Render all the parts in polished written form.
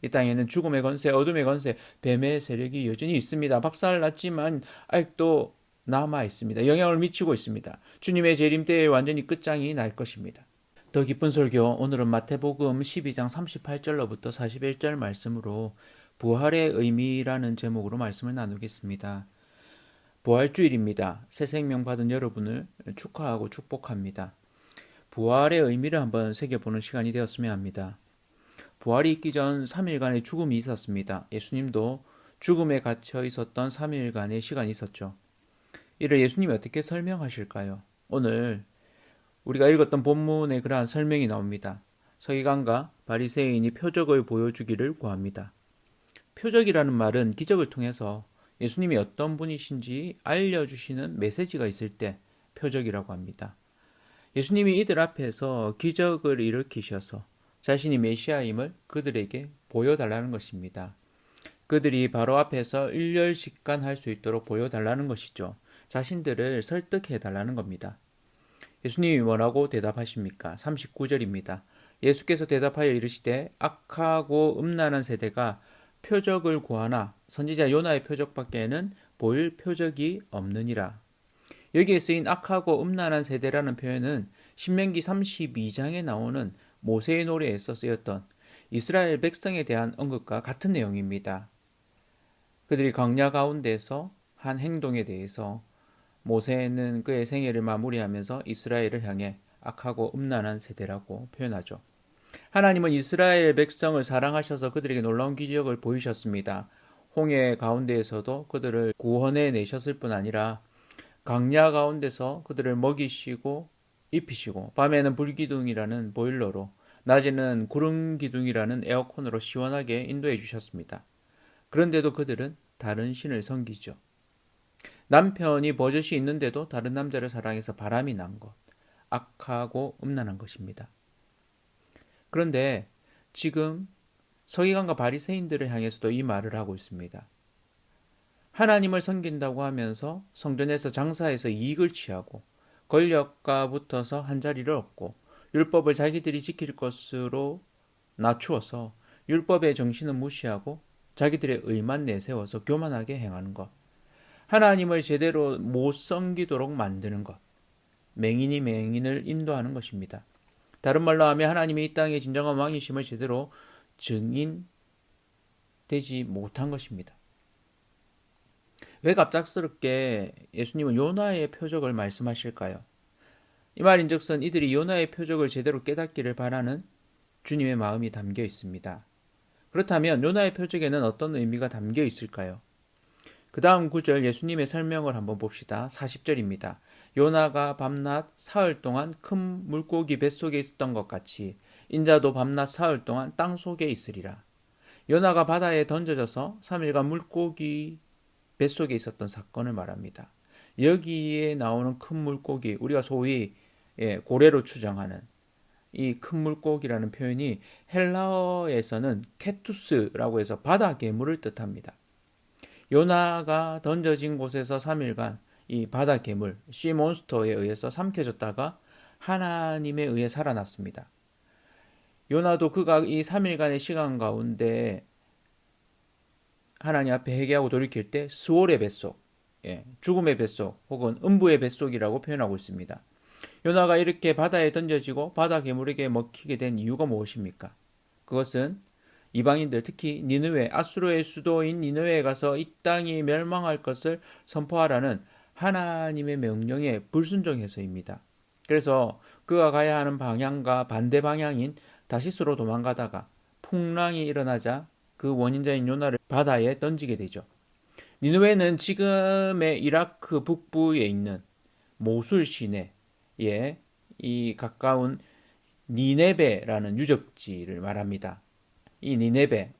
이 땅에는 죽음의 권세, 어둠의 권세, 뱀의 세력이 여전히 있습니다. 박살났지만 아직도 남아 있습니다. 영향을 미치고 있습니다. 주님의 재림 때에 완전히 끝장이 날 것입니다. 더 깊은 설교, 오늘은 마태복음 12장 38절로부터 41절 말씀으로 부활의 의미라는 제목으로 말씀을 나누겠습니다. 부활주일입니다. 새 생명 받은 여러분을 축하하고 축복합니다. 부활의 의미를 한번 새겨보는 시간이 되었으면 합니다. 부활이 있기 전 3일간의 죽음이 있었습니다. 예수님도 죽음에 갇혀 있었던 3일간의 시간이 있었죠. 이를 예수님이 어떻게 설명하실까요? 오늘 우리가 읽었던 본문에 그러한 설명이 나옵니다. 서기관과 바리새인이 표적을 보여주기를 구합니다. 표적이라는 말은 기적을 통해서 예수님이 어떤 분이신지 알려주시는 메시지가 있을 때 표적이라고 합니다. 예수님이 이들 앞에서 기적을 일으키셔서 자신이 메시아임을 그들에게 보여달라는 것입니다. 그들이 바로 앞에서 일렬식간할 수 있도록 보여달라는 것이죠. 자신들을 설득해달라는 겁니다. 예수님이 뭐라고 대답하십니까? 39절입니다. 예수께서 대답하여 이르시되 악하고 음란한 세대가 표적을 구하나 선지자 요나의 표적밖에는 보일 표적이 없느니라. 여기에 쓰인 악하고 음란한 세대라는 표현은 신명기 32장에 나오는 모세의 노래에서 쓰였던 이스라엘 백성에 대한 언급과 같은 내용입니다. 그들이 광야 가운데서 한 행동에 대해서 모세는 그의 생애를 마무리하면서 이스라엘을 향해 악하고 음란한 세대라고 표현하죠. 하나님은 이스라엘 백성을 사랑하셔서 그들에게 놀라운 기적을 보이셨습니다. 홍해 가운데에서도 그들을 구원해 내셨을 뿐 아니라 광야 가운데서 그들을 먹이시고 입히시고 밤에는 불기둥이라는 보일러로 낮에는 구름기둥이라는 에어컨으로 시원하게 인도해 주셨습니다. 그런데도 그들은 다른 신을 섬기죠. 남편이 버젓이 있는데도 다른 남자를 사랑해서 바람이 난 것, 악하고 음란한 것입니다. 그런데 지금 서기관과 바리새인들을 향해서도 이 말을 하고 있습니다. 하나님을 섬긴다고 하면서 성전에서 장사해서 이익을 취하고 권력과 붙어서 한자리를 얻고 율법을 자기들이 지킬 것으로 낮추어서 율법의 정신은 무시하고 자기들의 의만 내세워서 교만하게 행하는 것, 하나님을 제대로 못 섬기도록 만드는 것, 맹인이 맹인을 인도하는 것입니다. 다른 말로 하면 하나님이 이 땅의 진정한 왕이심을 제대로 증인되지 못한 것입니다. 왜 갑작스럽게 예수님은 요나의 표적을 말씀하실까요? 이 말인즉슨 이들이 요나의 표적을 제대로 깨닫기를 바라는 주님의 마음이 담겨 있습니다. 그렇다면 요나의 표적에는 어떤 의미가 담겨 있을까요? 그 다음 구절 예수님의 설명을 한번 봅시다. 40절입니다. 요나가 밤낮 사흘 동안 큰 물고기 뱃속에 있었던 것 같이 인자도 밤낮 사흘 동안 땅 속에 있으리라. 요나가 바다에 던져져서 3일간 물고기 뱃속에 있었던 사건을 말합니다. 여기에 나오는 큰 물고기, 우리가 소위 고래로 추정하는 이 큰 물고기라는 표현이 헬라어에서는 케투스라고 해서 바다 괴물을 뜻합니다. 요나가 던져진 곳에서 3일간 이 바다 괴물, 시몬스터에 의해서 삼켜졌다가 하나님에 의해 살아났습니다. 요나도 그가 이 3일간의 시간 가운데 하나님 앞에 회개하고 돌이킬 때 스올의 뱃속, 죽음의 뱃속 혹은 음부의 뱃속이라고 표현하고 있습니다. 요나가 이렇게 바다에 던져지고 바다 괴물에게 먹히게 된 이유가 무엇입니까? 그것은 이방인들, 특히 니느웨, 아수르의 수도인 니느웨에 가서 이 땅이 멸망할 것을 선포하라는 하나님의 명령에 불순종해서입니다. 그래서 그가 가야 하는 방향과 반대 방향인 다시스로 도망가다가 풍랑이 일어나자 그 원인자인 요나를 바다에 던지게 되죠. 니느웨는 지금의 이라크 북부에 있는 모술 시내에 이 가까운 니네베라는 유적지를 말합니다. 이 니네베,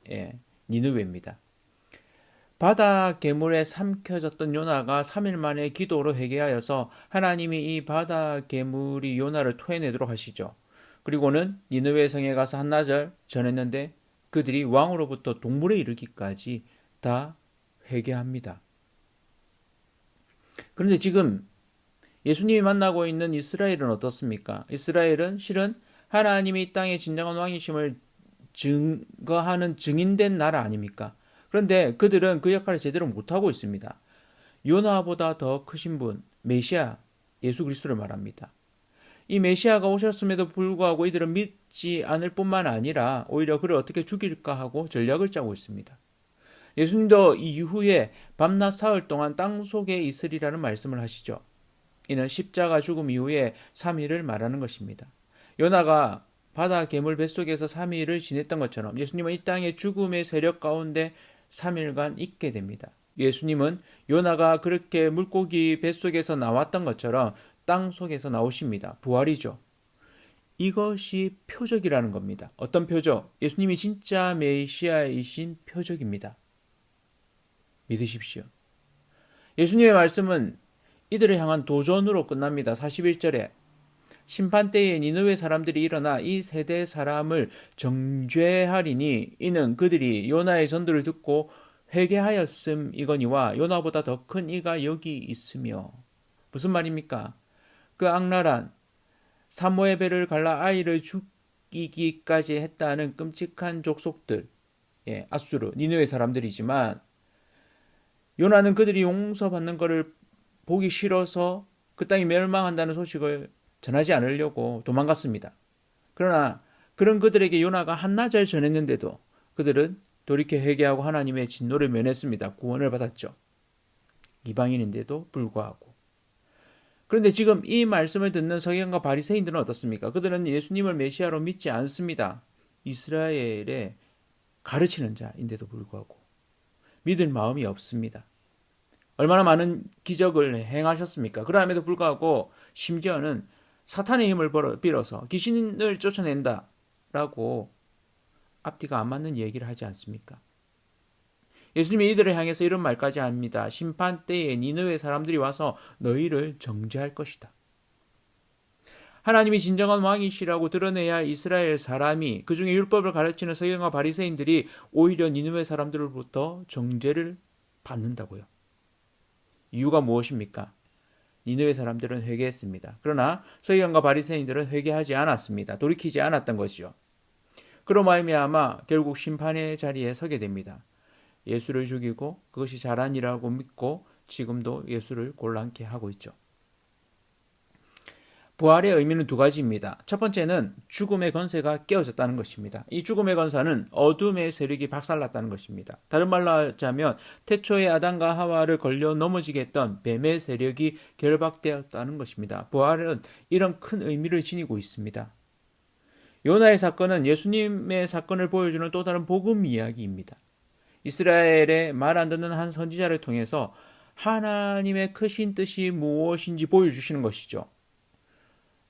니느웨입니다. 바다 괴물에 삼켜졌던 요나가 3일 만에 기도로 회개하여서 하나님이 이 바다 괴물이 요나를 토해내도록 하시죠. 그리고는 니느웨 성에 가서 한나절 전했는데 그들이 왕으로부터 동물에 이르기까지 다 회개합니다. 그런데 지금 예수님이 만나고 있는 이스라엘은 어떻습니까? 이스라엘은 실은 하나님이 이 땅의 진정한 왕이심을 증거하는 증인된 나라 아닙니까? 그런데 그들은 그 역할을 제대로 못하고 있습니다. 요나보다 더 크신 분, 메시아 예수 그리스도를 말합니다. 이 메시아가 오셨음에도 불구하고 이들은 믿지 않을 뿐만 아니라 오히려 그를 어떻게 죽일까 하고 전략을 짜고 있습니다. 예수님도 이후에 밤낮 사흘 동안 땅 속에 있으리라는 말씀을 하시죠. 이는 십자가 죽음 이후에 3일을 말하는 것입니다. 요나가 바다 괴물 뱃속에서 3일을 지냈던 것처럼 예수님은 이 땅의 죽음의 세력 가운데 3일간 있게 됩니다. 예수님은 요나가 그렇게 물고기 뱃속에서 나왔던 것처럼 땅 속에서 나오십니다. 부활이죠. 이것이 표적이라는 겁니다. 어떤 표적? 예수님이 진짜 메시아이신 표적입니다. 믿으십시오. 예수님의 말씀은 이들을 향한 도전으로 끝납니다. 41절에 심판 때에 니느웨 사람들이 일어나 이 세대 사람을 정죄하리니 이는 그들이 요나의 전도를 듣고 회개하였음이거니와 요나보다 더 큰 이가 여기 있으며. 무슨 말입니까? 그 악랄한 사모의 배를 갈라 아이를 죽이기까지 했다는 끔찍한 족속들, 아수르, 니느웨 사람들이지만 요나는 그들이 용서받는 것을 보기 싫어서 그 땅이 멸망한다는 소식을 전하지 않으려고 도망갔습니다. 그러나 그런 그들에게 요나가 한나절 전했는데도 그들은 돌이켜 회개하고 하나님의 진노를 면했습니다. 구원을 받았죠. 이방인인데도 불구하고. 그런데 지금 이 말씀을 듣는 서기관과 바리새인들은 어떻습니까? 그들은 예수님을 메시아로 믿지 않습니다. 이스라엘에 가르치는 자인데도 불구하고 믿을 마음이 없습니다. 얼마나 많은 기적을 행하셨습니까? 그럼에도 불구하고 심지어는 사탄의 힘을 빌어서 귀신을 쫓아낸다라고 앞뒤가 안 맞는 얘기를 하지 않습니까? 예수님이 이들을 향해서 이런 말까지 합니다. 심판 때에 니느웨 사람들이 와서 너희를 정죄할 것이다. 하나님이 진정한 왕이시라고 드러내야 할 이스라엘 사람이 그중에 율법을 가르치는 서기관과 바리새인들이 오히려 니느웨 사람들로부터 정죄를 받는다고요. 이유가 무엇입니까? 니느웨 사람들은 회개했습니다. 그러나 서기관과 바리새인들은 회개하지 않았습니다. 돌이키지 않았던 것이죠. 그로 말미암아 결국 심판의 자리에 서게 됩니다. 예수를 죽이고 그것이 잘한 일이라고 믿고 지금도 예수를 곤란케 하고 있죠. 부활의 의미는 두 가지입니다. 첫 번째는 죽음의 권세가 깨어졌다는 것입니다. 이 죽음의 권세는 어둠의 세력이 박살났다는 것입니다. 다른 말로 하자면 태초에 아담과 하와를 걸려 넘어지게 했던 뱀의 세력이 결박되었다는 것입니다. 부활은 이런 큰 의미를 지니고 있습니다. 요나의 사건은 예수님의 사건을 보여주는 또 다른 복음 이야기입니다. 이스라엘의 말 안 듣는 한 선지자를 통해서 하나님의 크신 뜻이 무엇인지 보여주시는 것이죠.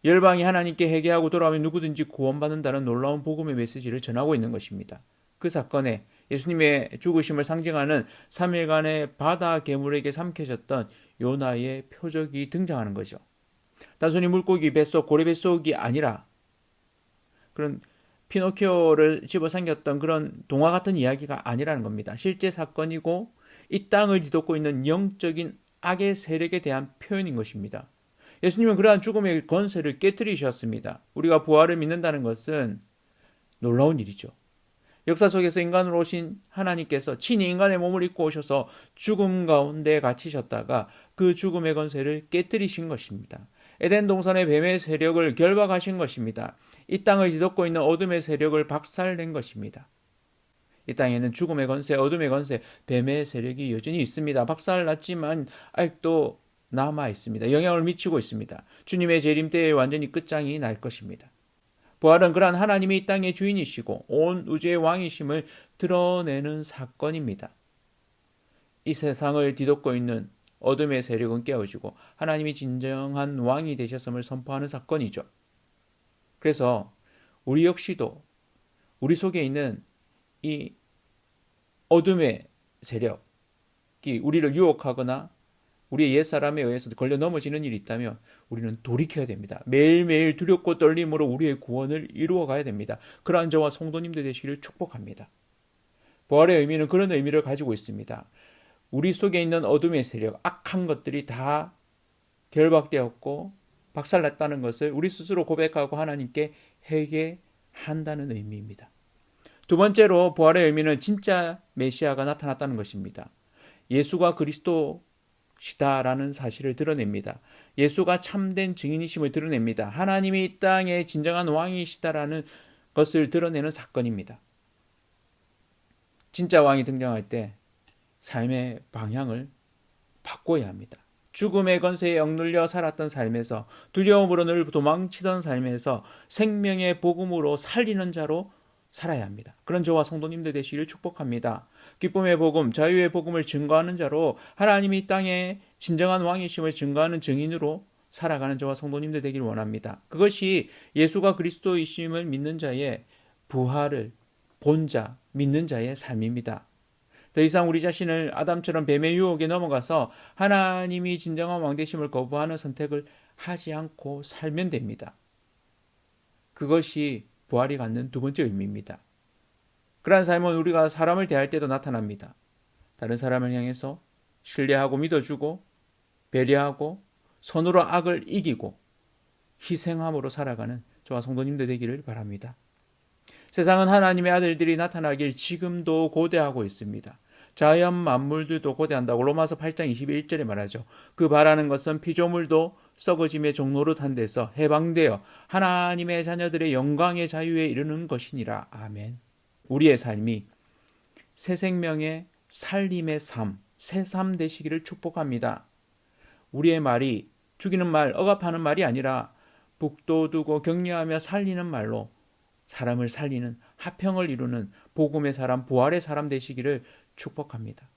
열방이 하나님께 회개하고 돌아오면 누구든지 구원받는다는 놀라운 복음의 메시지를 전하고 있는 것입니다. 그 사건에 예수님의 죽으심을 상징하는 3일간의 바다 괴물에게 삼켜졌던 요나의 표적이 등장하는 거죠. 단순히 물고기 뱃속, 고래 뱃속이 아니라 그런 피노키오를 집어삼켰던 그런 동화 같은 이야기가 아니라는 겁니다. 실제 사건이고 이 땅을 뒤덮고 있는 영적인 악의 세력에 대한 표현인 것입니다. 예수님은 그러한 죽음의 권세를 깨뜨리셨습니다. 우리가 부활을 믿는다는 것은 놀라운 일이죠. 역사 속에서 인간으로 오신 하나님께서 친히 인간의 몸을 입고 오셔서 죽음 가운데 갇히셨다가 그 죽음의 권세를 깨뜨리신 것입니다. 에덴 동산의 뱀의 세력을 결박하신 것입니다. 이 땅을 뒤덮고 있는 어둠의 세력을 박살낸 것입니다. 이 땅에는 죽음의 권세, 어둠의 권세, 뱀의 세력이 여전히 있습니다. 박살났지만 아직도 남아 있습니다. 영향을 미치고 있습니다. 주님의 재림 때에 완전히 끝장이 날 것입니다. 부활은 그러한 하나님이 이 땅의 주인이시고 온 우주의 왕이심을 드러내는 사건입니다. 이 세상을 뒤덮고 있는 어둠의 세력은 깨어지고 하나님이 진정한 왕이 되셨음을 선포하는 사건이죠. 그래서 우리 역시도 우리 속에 있는 이 어둠의 세력이 우리를 유혹하거나 우리의 옛사람에 의해서 걸려 넘어지는 일이 있다면 우리는 돌이켜야 됩니다. 매일매일 두렵고 떨림으로 우리의 구원을 이루어가야 됩니다. 그러한 저와 성도님들 되시기를 축복합니다. 부활의 의미는 그런 의미를 가지고 있습니다. 우리 속에 있는 어둠의 세력, 악한 것들이 다 결박되었고 박살났다는 것을 우리 스스로 고백하고 하나님께 회개한다는 의미입니다. 두 번째로 부활의 의미는 진짜 메시아가 나타났다는 것입니다. 예수가 그리스도시다라는 사실을 드러냅니다. 예수가 참된 증인이심을 드러냅니다. 하나님이 이 땅의 진정한 왕이시다라는 것을 드러내는 사건입니다. 진짜 왕이 등장할 때 삶의 방향을 바꿔야 합니다. 죽음의 권세에 억눌려 살았던 삶에서, 두려움으로 늘 도망치던 삶에서 생명의 복음으로 살리는 자로 살아야 합니다. 그런 저와 성도님들 되시기를 축복합니다. 기쁨의 복음, 자유의 복음을 증거하는 자로, 하나님이 이 땅에 진정한 왕이심을 증거하는 증인으로 살아가는 저와 성도님들 되기를 원합니다. 그것이 예수가 그리스도이심을 믿는 자의 부활을 본자, 믿는 자의 삶입니다. 더 이상 우리 자신을 아담처럼 뱀의 유혹에 넘어가서 하나님이 진정한 왕되심을 거부하는 선택을 하지 않고 살면 됩니다. 그것이 부활이 갖는 두 번째 의미입니다. 그러한 삶은 우리가 사람을 대할 때도 나타납니다. 다른 사람을 향해서 신뢰하고 믿어주고 배려하고 선으로 악을 이기고 희생함으로 살아가는 저와 성도님들 되기를 바랍니다. 세상은 하나님의 아들들이 나타나길 지금도 고대하고 있습니다. 자연 만물들도 고대한다고 로마서 8장 21절에 말하죠. 그 바라는 것은 피조물도 썩어짐의 종노릇한 데서 해방되어 하나님의 자녀들의 영광의 자유에 이르는 것이니라. 아멘. 우리의 삶이 새 생명의 살림의 삶, 새삶 되시기를 축복합니다. 우리의 말이 죽이는 말, 억압하는 말이 아니라 북돋우고 격려하며 살리는 말로 사람을 살리는, 화평을 이루는 복음의 사람, 부활의 사람 되시기를 축복합니다.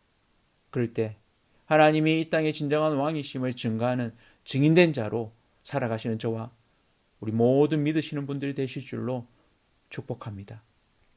그럴 때 하나님이 이 땅의 진정한 왕이심을 증거하는 증인된 자로 살아가시는 저와 우리 모든 믿으시는 분들이 되실 줄로 축복합니다.